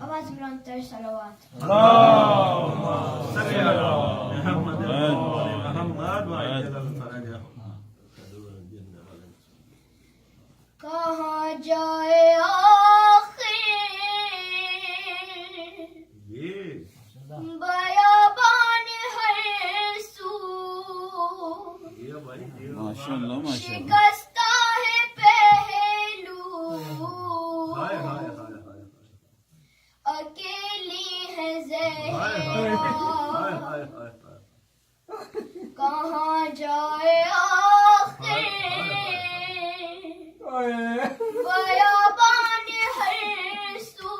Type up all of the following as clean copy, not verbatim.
आवाज बुलंद सलावत कहाँ जाए आखिर बयाबान हर सू माशाल्लाह शिकस्ता है पहलू अकेली है ज़हरा कहाँ जाए आखिर बयाबान हर सू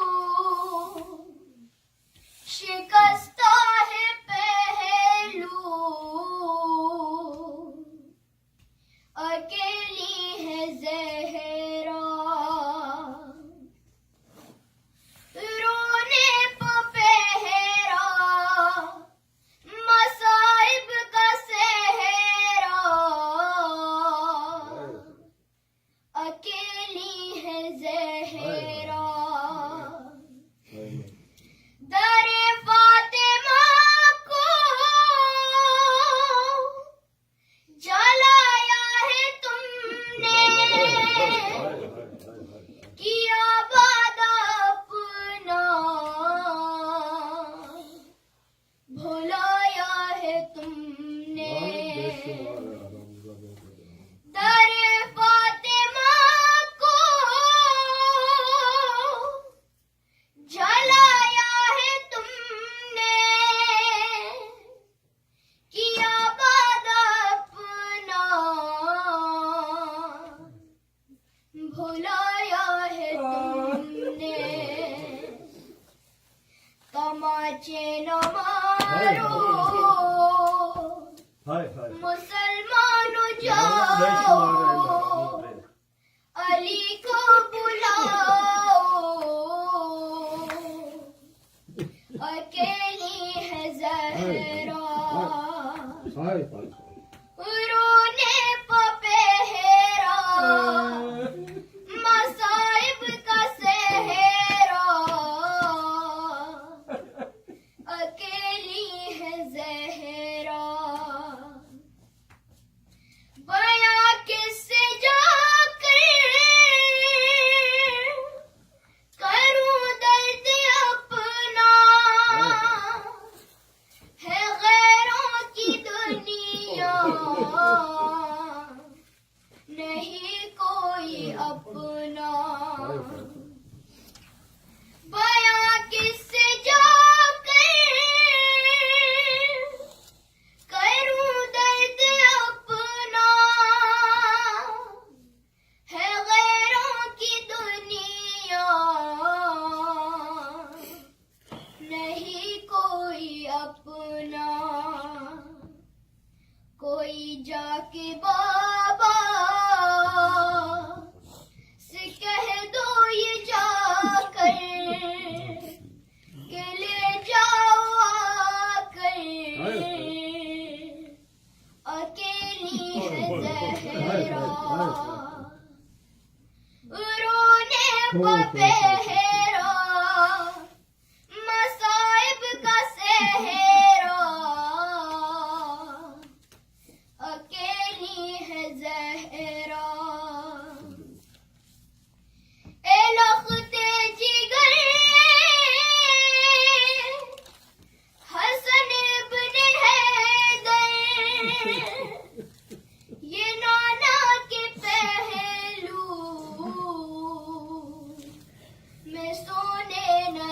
शिकस्ता है पहलू अकेली है ज़हरा रोने पे पहरा मसाइब का सहरा अकेली है ज़हरा दरे फातिमा को जलाया है तुमने किया वादा अपना भुलाया है तुमने दरे फातिमा को जलाया है तुमने किया वादा अपना भुलाया है तुमने तमाचे न मारो मुसलमानों जाओ अली को बुलाओ अकेली है ज़हरा रोने पे पहरा मसाइब का सहरा अकेली है ज़हरा बयां किससे जाकर करूं दर्द अपना है गैरों की दुनिया नहीं कोई अपना बयां किससे जाकर करूं दर्द अपना है गैरों की दुनिया नहीं कोई अपना कोई जाके बाबा से कह दो ये जाकर के ले जाओ आकर अकेली है ज़हरा रोने पे पहरा मसाइब का सहरा अकेली है ज़हरा ए लख्ते जिगर हसन इब्न हैदर ये नाना के पहलू में सोने न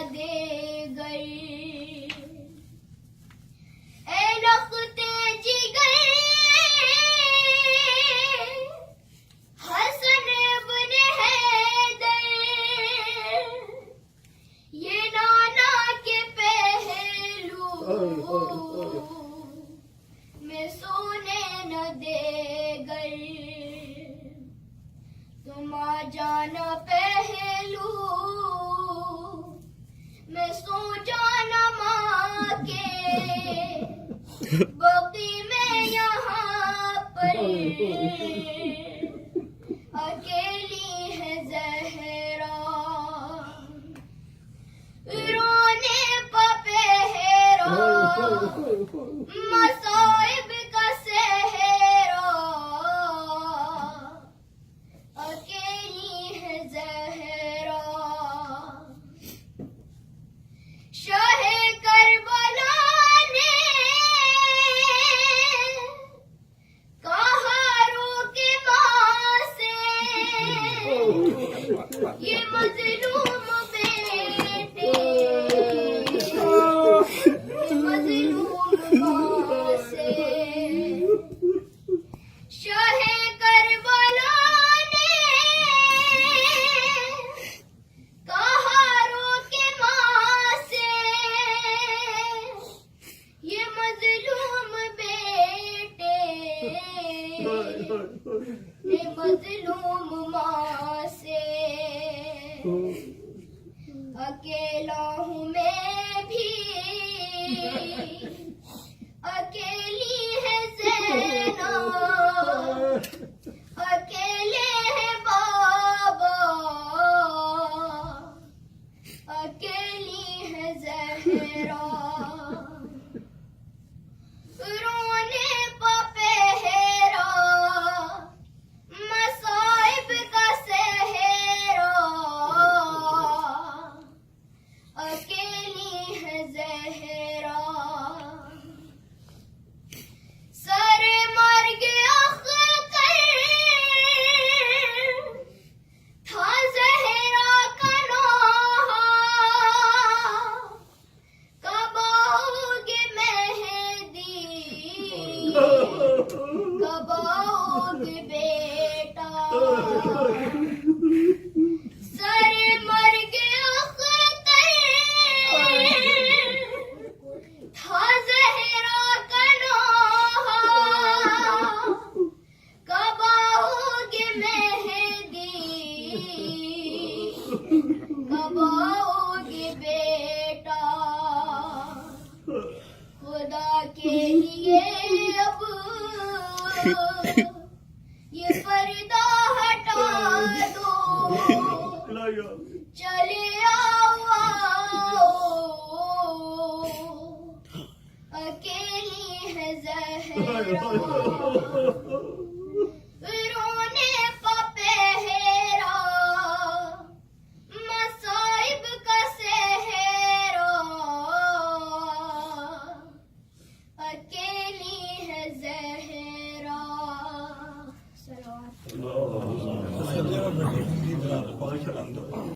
मसाइब का सहरा अकेली है ज़हरा शाहे करबला ने कहा रोके माँ से ये मजलूम बेटे मजलूम माँ से शाहे करबला ने कहा रोके माँ से ये मजलूम बेटे ये मजलूम माँ से अकेला हूँ मैं भी अकेली है ज़ैना अकेले है बाबा अकेली है ज़हरा रोने पे पहरा मसाइब का सहरा अकेली है ज़हरा सर मर्ग अख्तर था ज़हरा का नोहा कब आओगे मेहदी कब आओगे बेटा सर मर्ग अख्तर था ज़हरा का नोहा कब आओगे मेहदी कब आओगे बेटा खुदा के लिए अब ये पर्दा हटा दो चले आओ अकेली है ज़हरा